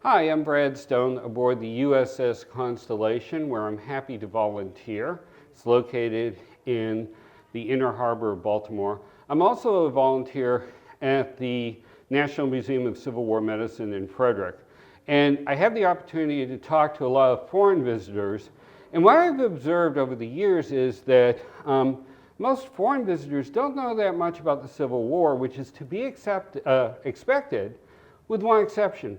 Hi, I'm Brad Stone aboard the USS Constellation, where I'm happy to volunteer. It's located in the Inner Harbor of Baltimore. I'm also a volunteer at the National Museum of Civil War Medicine in Frederick. And I have the opportunity to talk to a lot of foreign visitors. And what I've observed over the years is that most foreign visitors don't know that much about the Civil War, which is to be expected, with one exception.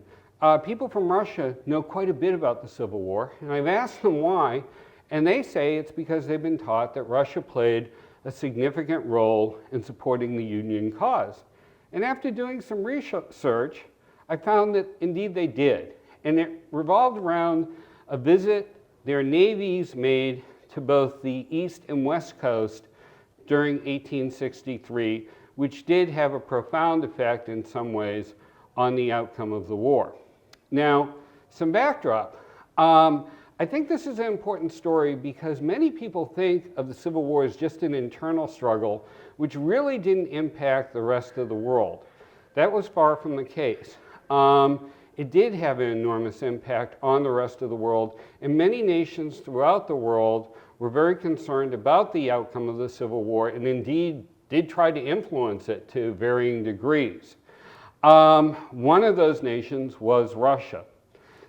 People from Russia know quite a bit about the Civil War, and I've asked them why, and they say it's because they've been taught that Russia played a significant role in supporting the Union cause. And after doing some research, I found that indeed they did, and it revolved around a visit their navies made to both the East and West Coast during 1863, which did have a profound effect in some ways on the outcome of the war. Now, some backdrop. I think this is an important story because many people think of the Civil War as just an internal struggle, which really didn't impact the rest of the world. That was far from the case. It did have an enormous impact on the rest of the world, and many nations throughout the world were very concerned about the outcome of the Civil War, and indeed did try to influence it to varying degrees. One of those nations was Russia.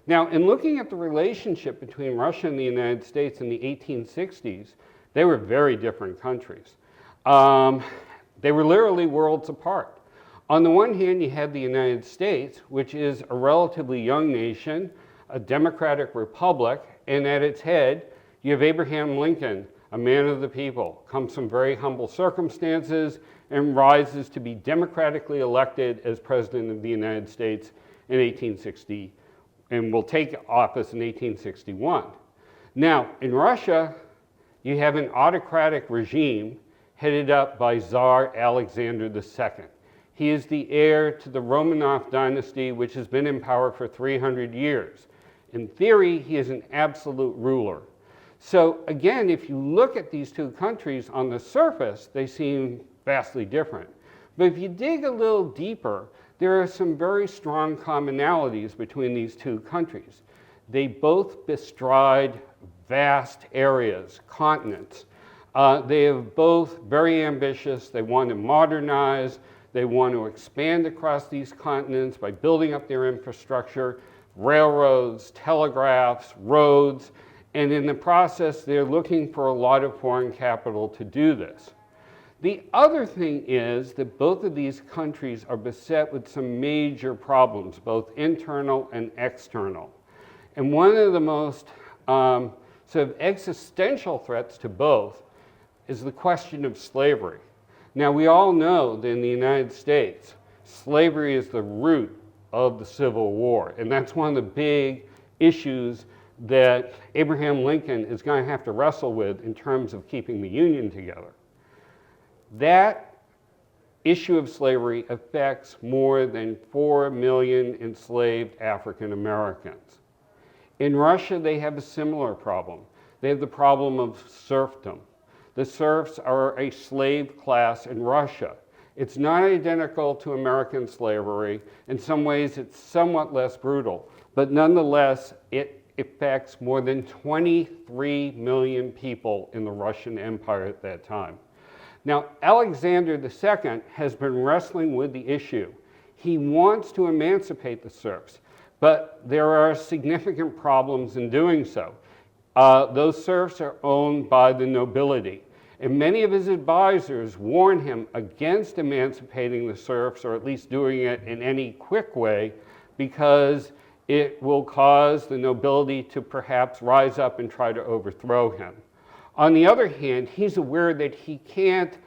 Now, in looking at the relationship between Russia and the United States in the 1860s, they were very different countries. They were literally worlds apart. On the one hand, you had the United States, which is a relatively young nation, a democratic republic, and at its head, you have Abraham Lincoln, a man of the people, comes from very humble circumstances and rises to be democratically elected as President of the United States in 1860, and will take office in 1861. Now, in Russia, you have an autocratic regime headed up by Tsar Alexander II. He is the heir to the Romanov dynasty, which has been in power for 300 years. In theory, he is an absolute ruler. So again, if you look at these two countries on the surface, they seem vastly different. But if you dig a little deeper, there are some very strong commonalities between these two countries. They both bestride vast areas, continents. They are both very ambitious. They want to modernize. They want to expand across these continents by building up their infrastructure, railroads, telegraphs, roads, and in the process, they're looking for a lot of foreign capital to do this. The other thing is that both of these countries are beset with some major problems, both internal and external. And one of the most sort of existential threats to both is the question of slavery. Now, we all know that in the United States, slavery is the root of the Civil War, and that's one of the big issues that Abraham Lincoln is going to have to wrestle with in terms of keeping the Union together. That issue of slavery affects more than 4 million enslaved African Americans. In Russia, they have a similar problem. They have the problem of serfdom. The serfs are a slave class in Russia. It's not identical to American slavery. In some ways, it's somewhat less brutal, but nonetheless, it affects more than 23 million people in the Russian Empire at that time. Now, Alexander II has been wrestling with the issue. He wants to emancipate the serfs, but there are significant problems in doing so. Those serfs are owned by the nobility, and many of his advisors warn him against emancipating the serfs, or at least doing it in any quick way, because it will cause the nobility to perhaps rise up and try to overthrow him. On the other hand, he's aware that he can't,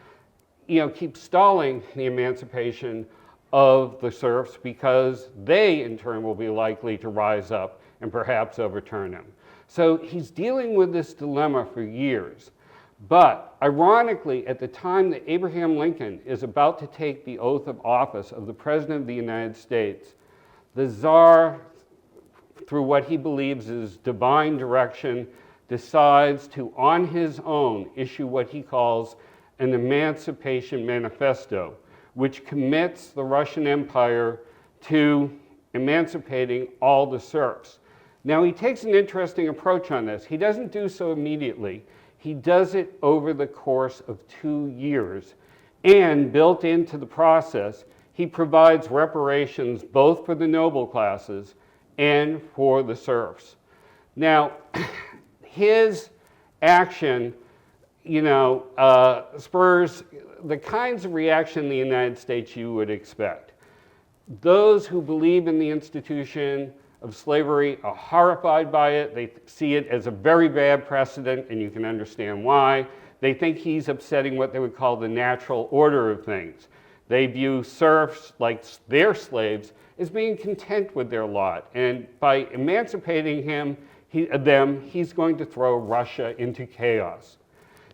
keep stalling the emancipation of the serfs because they, in turn, will be likely to rise up and perhaps overturn him. So he's dealing with this dilemma for years. But ironically, at the time that Abraham Lincoln is about to take the oath of office of the President of the United States, the Tsar, through what he believes is divine direction, decides to, on his own, issue what he calls an Emancipation Manifesto, which commits the Russian Empire to emancipating all the serfs. Now he takes an interesting approach on this. He doesn't do so immediately. He does it over the course of 2 years, and built into the process, he provides reparations both for the noble classes and for the serfs. Now, his action, spurs the kinds of reaction in the United States you would expect. Those who believe in the institution of slavery are horrified by it. They see it as a very bad precedent, and you can understand why. They think he's upsetting what they would call the natural order of things. They view serfs, like their slaves, as being content with their lot. And by emancipating them, he's going to throw Russia into chaos.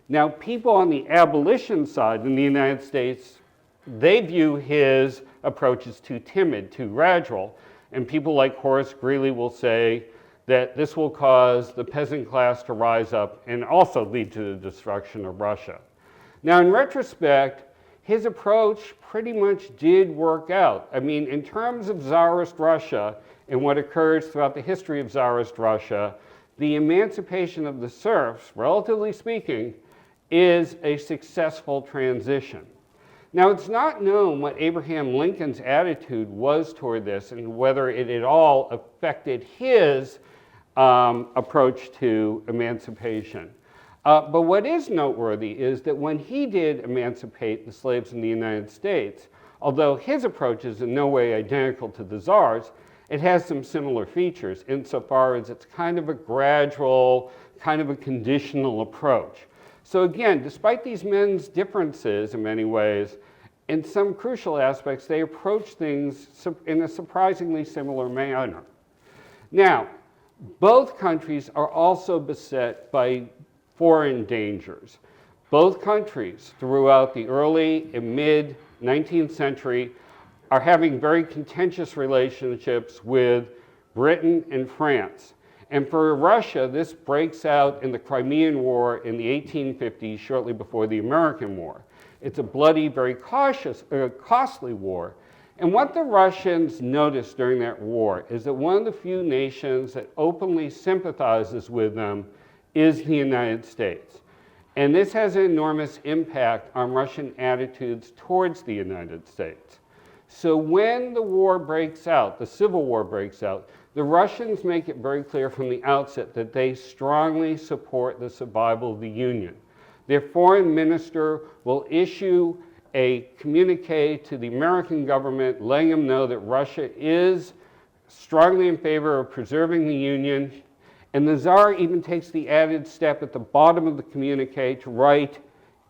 Now, people on the abolition side in the United States, they view his approach as too timid, too gradual. And people like Horace Greeley will say that this will cause the peasant class to rise up and also lead to the destruction of Russia. Now, in retrospect, his approach pretty much did work out. I mean, in terms of Tsarist Russia and what occurs throughout the history of Tsarist Russia, the emancipation of the serfs, relatively speaking, is a successful transition. Now, it's not known what Abraham Lincoln's attitude was toward this and whether it at all affected his approach to emancipation. But what is noteworthy is that when he did emancipate the slaves in the United States, although his approach is in no way identical to the Tsar's, it has some similar features insofar as it's kind of a gradual, kind of a conditional approach. So again, despite these men's differences in many ways, in some crucial aspects, they approach things in a surprisingly similar manner. Now, both countries are also beset by foreign dangers. Both countries throughout the early and mid-19th century are having very contentious relationships with Britain and France. And for Russia, this breaks out in the Crimean War in the 1850s, shortly before the American War. It's a bloody, very costly war. And what the Russians noticed during that war is that one of the few nations that openly sympathizes with them is the United States. And this has an enormous impact on Russian attitudes towards the United States. So when the war breaks out, the Civil War breaks out, the Russians make it very clear from the outset that they strongly support the survival of the Union. Their foreign minister will issue a communique to the American government letting them know that Russia is strongly in favor of preserving the Union. And the Tsar even takes the added step at the bottom of the communique to write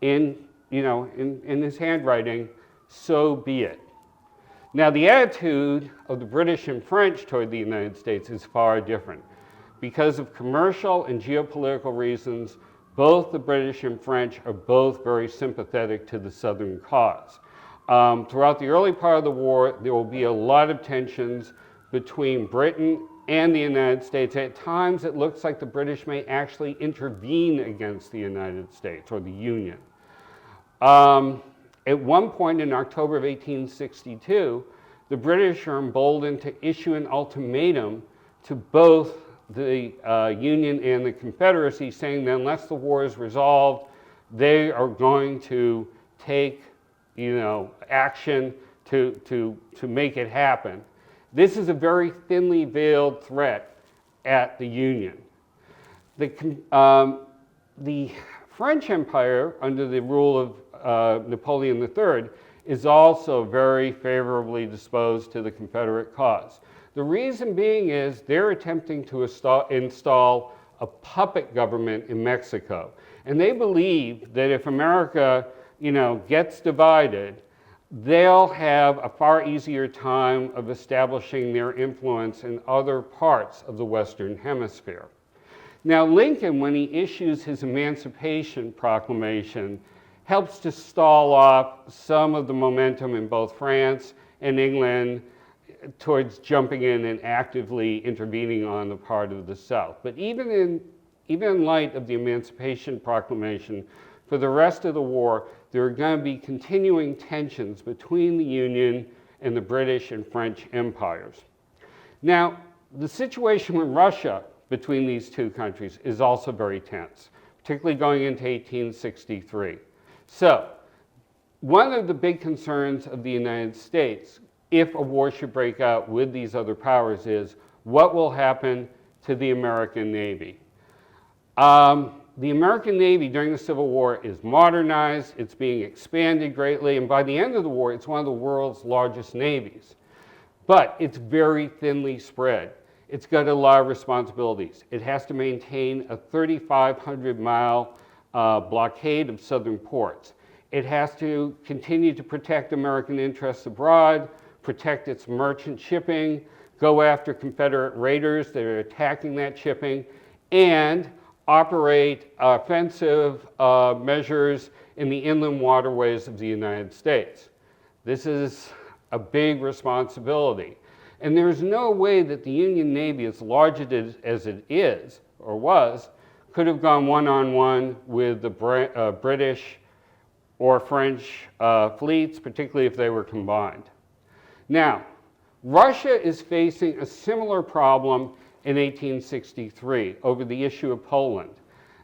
in his handwriting, "So be it." Now, the attitude of the British and French toward the United States is far different. Because of commercial and geopolitical reasons, both the British and French are both very sympathetic to the Southern cause. Throughout the early part of the war, there will be a lot of tensions between Britain and the United States. At times, it looks like the British may actually intervene against the United States or the Union. At one point in October of 1862, the British are emboldened to issue an ultimatum to both the Union and the Confederacy, saying that unless the war is resolved, they are going to take action to make it happen. This is a very thinly veiled threat at the Union. The French Empire, under the rule of Napoleon III, is also very favorably disposed to the Confederate cause. The reason being is they're attempting to install a puppet government in Mexico. And they believe that if America, gets divided, they'll have a far easier time of establishing their influence in other parts of the Western Hemisphere. Now, Lincoln, when he issues his Emancipation Proclamation, helps to stall off some of the momentum in both France and England towards jumping in and actively intervening on the part of the South. But even in light of the Emancipation Proclamation, for the rest of the war, there are going to be continuing tensions between the Union and the British and French empires. Now, the situation with Russia between these two countries is also very tense, particularly going into 1863. So, one of the big concerns of the United States, if a war should break out with these other powers, is what will happen to the American Navy. The American Navy during the Civil War is modernized, it's being expanded greatly, and by the end of the war, it's one of the world's largest navies. But it's very thinly spread. It's got a lot of responsibilities. It has to maintain a 3,500-mile blockade of southern ports. It has to continue to protect American interests abroad, protect its merchant shipping, go after Confederate raiders that are attacking that shipping, and operate offensive measures in the inland waterways of the United States. This is a big responsibility. And there's no way that the Union Navy, as large as it is, or was, could have gone one-on-one with the British or French fleets, particularly if they were combined. Now, Russia is facing a similar problem in 1863 over the issue of Poland.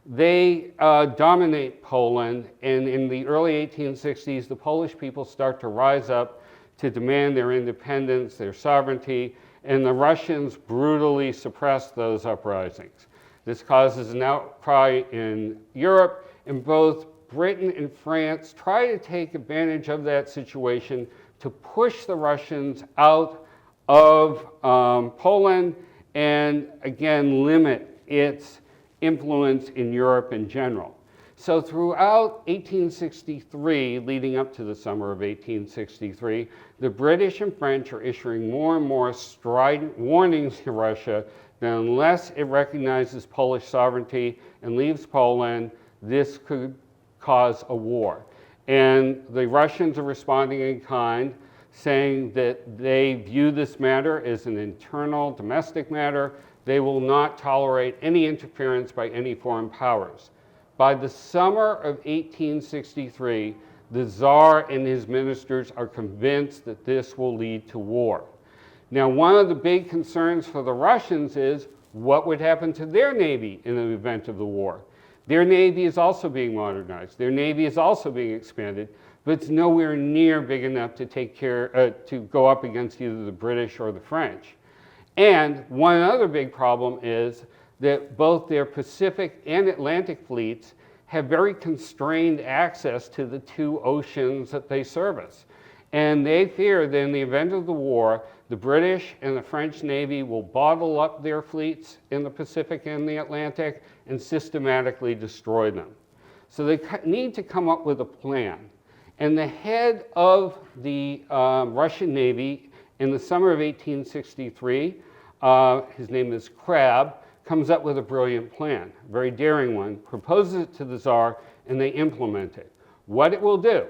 They dominate Poland, and in the early 1860s, the Polish people start to rise up to demand their independence, their sovereignty, and the Russians brutally suppress those uprisings. This causes an outcry in Europe, and both Britain and France try to take advantage of that situation to push the Russians out of Poland and again limit its influence in Europe in general. So throughout 1863, leading up to the summer of 1863, the British and French are issuing more and more strident warnings to Russia that unless it recognizes Polish sovereignty and leaves Poland, this could cause a war. And the Russians are responding in kind, saying that they view this matter as an internal domestic matter. They will not tolerate any interference by any foreign powers. By the summer of 1863, the Tsar and his ministers are convinced that this will lead to war. Now, one of the big concerns for the Russians is what would happen to their navy in the event of the war. Their navy is also being modernized. Their navy is also being expanded, but it's nowhere near big enough to to go up against either the British or the French. And one other big problem is that both their Pacific and Atlantic fleets have very constrained access to the two oceans that they service. And they fear that in the event of the war, the British and the French Navy will bottle up their fleets in the Pacific and the Atlantic and systematically destroy them. So they need to come up with a plan. And the head of the Russian Navy in the summer of 1863, his name is Kroll, comes up with a brilliant plan, a very daring one, proposes it to the Tsar, and they implement it. What it will do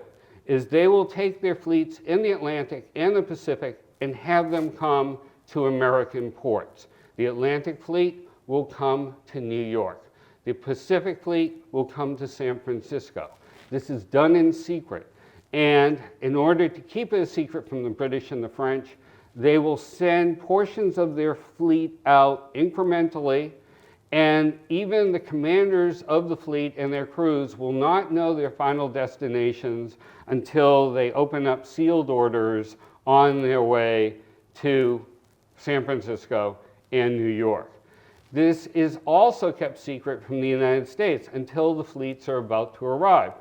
is they will take their fleets in the Atlantic and the Pacific and have them come to American ports. The Atlantic fleet will come to New York. The Pacific fleet will come to San Francisco. This is done in secret. And in order to keep it a secret from the British and the French, they will send portions of their fleet out incrementally, and even the commanders of the fleet and their crews will not know their final destinations until they open up sealed orders on their way to San Francisco and New York. This is also kept secret from the United States until the fleets are about to arrive.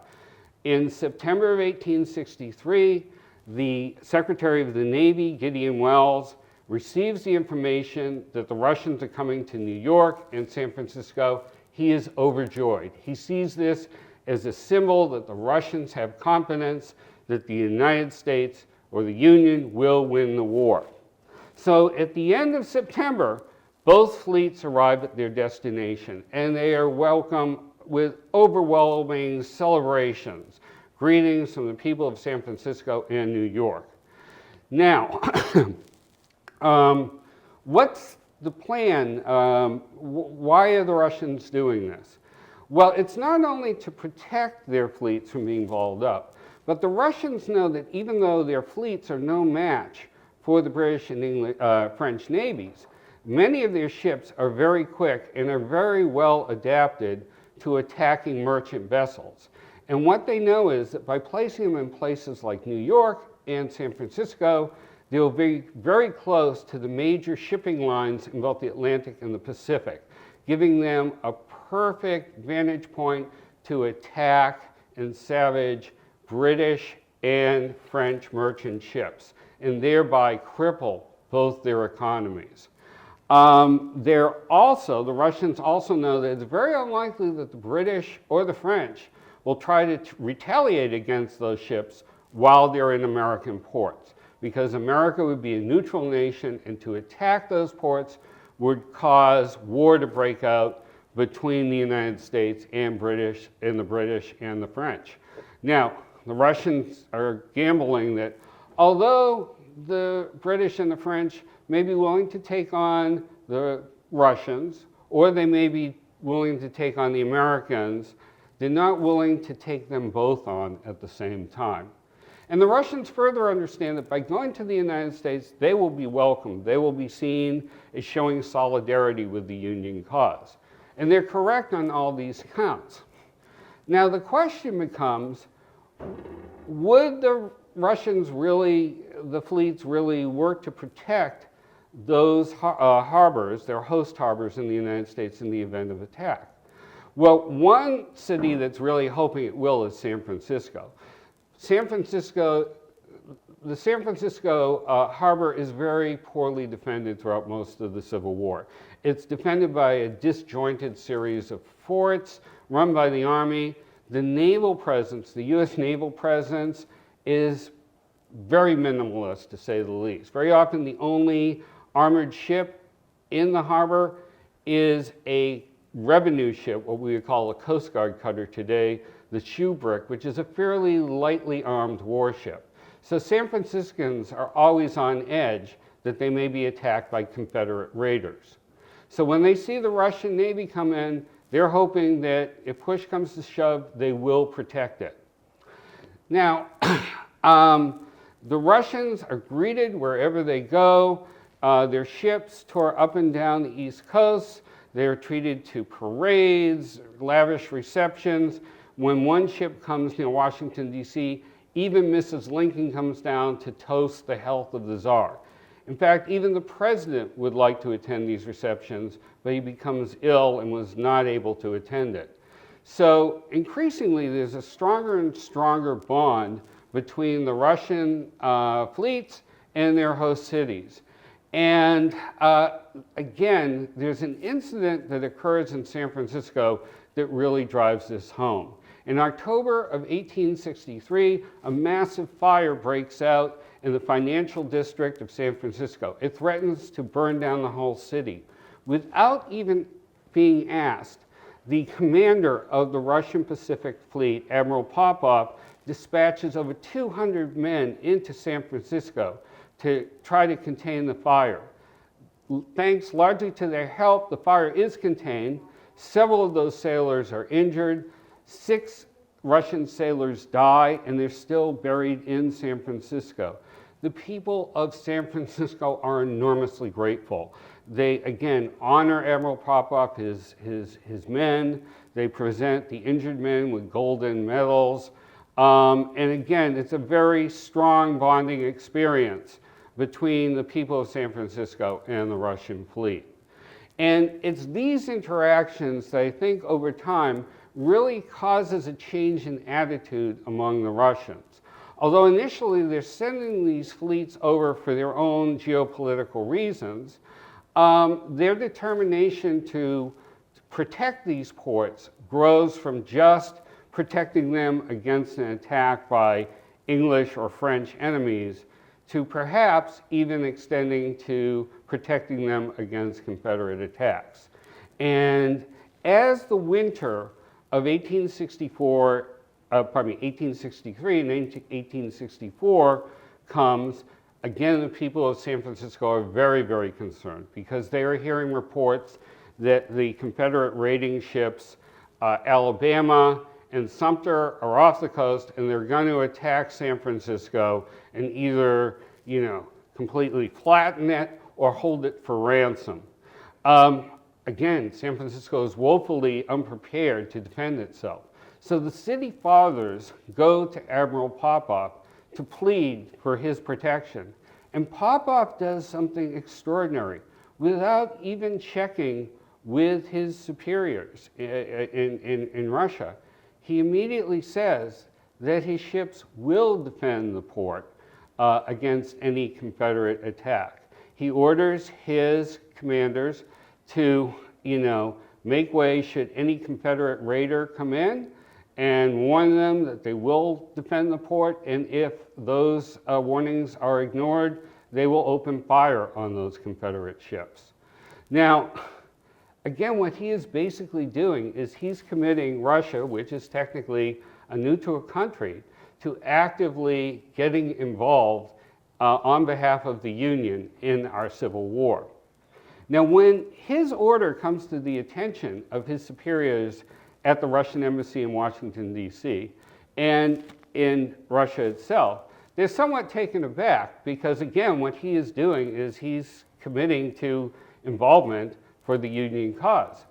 In September of 1863, the Secretary of the Navy, Gideon Welles, receives the information that the Russians are coming to New York and San Francisco. He is overjoyed. He sees this as a symbol that the Russians have confidence that the United States or the Union will win the war. So at the end of September, both fleets arrive at their destination, and they are welcomed with overwhelming celebrations, greetings from the people of San Francisco and New York. Now, what's the plan? Why are the Russians doing this? Well, it's not only to protect their fleets from being balled up, but the Russians know that even though their fleets are no match for the British and French navies. Many of their ships are very quick and are very well adapted to attacking merchant vessels. And what they know is that by placing them in places like New York and San Francisco, they'll be very close to the major shipping lines in both the Atlantic and the Pacific, giving them a perfect vantage point to attack and savage British and French merchant ships, and thereby cripple both their economies. The Russians also know that it's very unlikely that the British or the French will try to retaliate against those ships while they're in American ports, because America would be a neutral nation, and to attack those ports would cause war to break out between the United States and the British and the French. Now, the Russians are gambling that although the British and the French may be willing to take on the Russians, or they may be willing to take on the Americans, they're not willing to take them both on at the same time. And the Russians further understand that by going to the United States, they will be welcomed. They will be seen as showing solidarity with the Union cause. And they're correct on all these counts. Now the question becomes, would the Russians really, the fleets really work to protect those harbors, their host harbors in the United States in the event of attack? Well, one city that's really hoping it will is San Francisco. The San Francisco harbor is very poorly defended throughout most of the Civil War. It's defended by a disjointed series of forts run by the Army. The naval presence, the US naval presence, is very minimalist, to say the least. Very often the only armored ship in the harbor is a revenue ship, what we would call a Coast Guard cutter today, the Shubrick, which is a fairly lightly armed warship. So San Franciscans are always on edge that they may be attacked by Confederate raiders. So when they see the Russian Navy come in, they're hoping that if push comes to shove, they will protect it. Now, the Russians are greeted wherever they go. Their ships tour up and down the East Coast. They're treated to parades, lavish receptions. When one ship comes near Washington, D.C., even Mrs. Lincoln comes down to toast the health of the Tsar. In fact, even the president would like to attend these receptions, but he becomes ill and was not able to attend it. So increasingly, there's a stronger and stronger bond between the Russian fleets and their host cities. And again, there's an incident that occurs in San Francisco that really drives this home. In October of 1863, a massive fire breaks out in the financial district of San Francisco. It threatens to burn down the whole city. Without even being asked, the commander of the Russian Pacific Fleet, Admiral Popov, dispatches over 200 men into San Francisco to try to contain the fire. Thanks largely to their help, the fire is contained. Several of those sailors are injured. 6 Russian sailors die, and they're still buried in San Francisco. The people of San Francisco are enormously grateful. They, again, honor Admiral Popov, his men. They present the injured men with golden medals. And again, it's a very strong bonding experience between the people of San Francisco and the Russian fleet. And it's these interactions that I think over time really causes a change in attitude among the Russians. Although initially they're sending these fleets over for their own geopolitical reasons, their determination to protect these ports grows from just protecting them against an attack by English or French enemies to perhaps even extending to protecting them against Confederate attacks. And as the winter of 1863 and 1864 comes, again, the people of San Francisco are very, very concerned because they are hearing reports that the Confederate raiding ships Alabama and Sumter are off the coast and they're going to attack San Francisco and either, completely flatten it or hold it for ransom. Again, San Francisco is woefully unprepared to defend itself. So the city fathers go to Admiral Popoff to plead for his protection. And Popoff does something extraordinary. Without even checking with his superiors in Russia, he immediately says that his ships will defend the port against any Confederate attack. He orders his commanders to, make way should any Confederate raider come in, and warn them that they will defend the port, and if those warnings are ignored, they will open fire on those Confederate ships. Now, again, what he is basically doing is he's committing Russia, which is technically a neutral country, to actively getting involved on behalf of the Union in our Civil War. Now, when his order comes to the attention of his superiors at the Russian embassy in Washington, D.C., and in Russia itself, they're somewhat taken aback because, again, what he is doing is he's committing to involvement for the Union cause.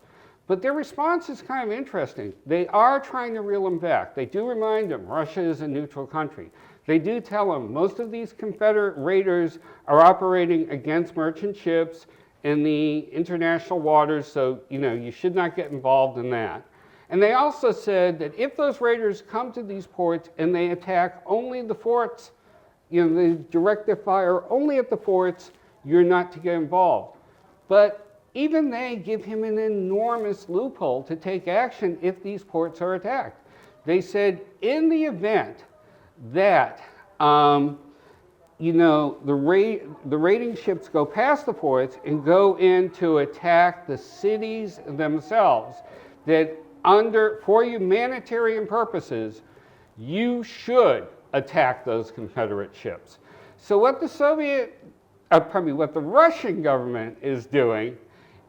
But their response is kind of interesting. They are trying to reel him back. They do remind him Russia is a neutral country. They do tell him most of these Confederate raiders are operating against merchant ships in the international waters, so you should not get involved in that. And they also said that if those raiders come to these ports and they attack only the forts, they direct their fire only at the forts, you're not to get involved. But even they give him an enormous loophole to take action if these ports are attacked. They said in the event that the raiding ships go past the forts and go in to attack the cities themselves, that for humanitarian purposes, you should attack those Confederate ships. So what the Russian government is doing,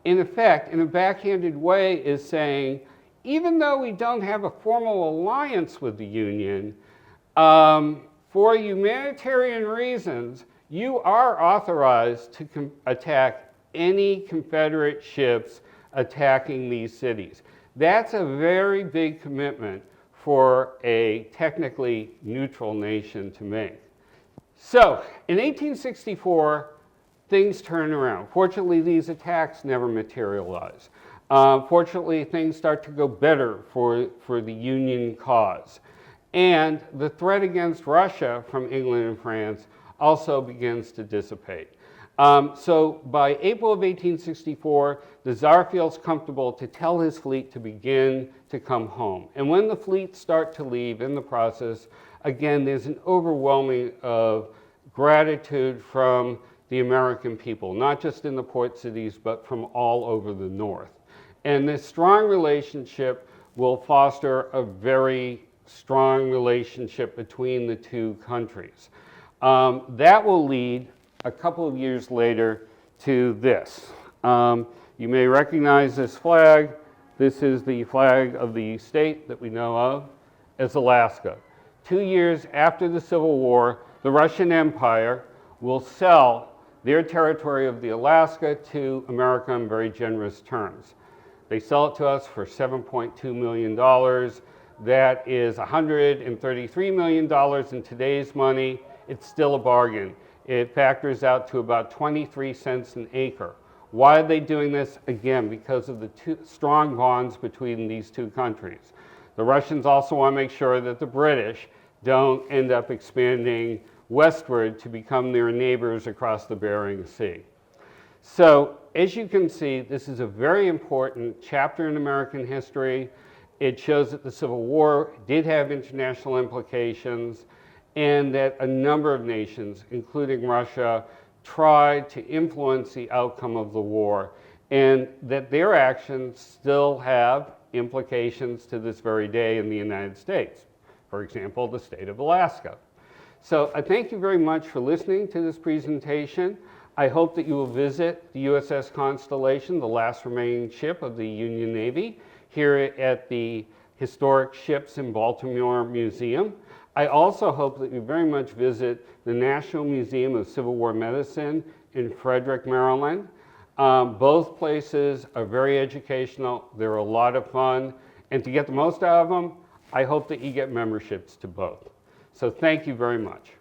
in effect, in a backhanded way, is saying, even though we don't have a formal alliance with the Union, for humanitarian reasons, you are authorized to attack any Confederate ships attacking these cities. That's a very big commitment for a technically neutral nation to make. So, in 1864, things turn around. Fortunately, these attacks never materialize. Fortunately, things start to go better for the Union cause. And the threat against Russia from England and France also begins to dissipate. So by April of 1864, the Tsar feels comfortable to tell his fleet to begin to come home. And when the fleets start to leave in the process, again, there's an overwhelming of gratitude from the American people, not just in the port cities, but from all over the North. And this strong relationship will foster a very strong relationship between the two countries. That will lead a couple of years later to this. You may recognize this flag. This is the flag of the state that we know of as Alaska. 2 years after the Civil War, the Russian Empire will sell their territory of the Alaska to America on very generous terms. They sell it to us for $7.2 million. That is $133 million in today's money. It's still a bargain. It factors out to about 23 cents an acre. Why are they doing this? Again, because of the strong bonds between these two countries. The Russians also want to make sure that the British don't end up expanding westward to become their neighbors across the Bering Sea. So, as you can see, this is a very important chapter in American history. It shows that the Civil War did have international implications, and that a number of nations, including Russia, tried to influence the outcome of the war, and that their actions still have implications to this very day in the United States. For example, the state of Alaska. So I thank you very much for listening to this presentation. I hope that you will visit the USS Constellation, the last remaining ship of the Union Navy, here at the Historic Ships in Baltimore Museum. I also hope that you very much visit the National Museum of Civil War Medicine in Frederick, Maryland. Both places are very educational. They're a lot of fun. And to get the most out of them, I hope that you get memberships to both. So thank you very much.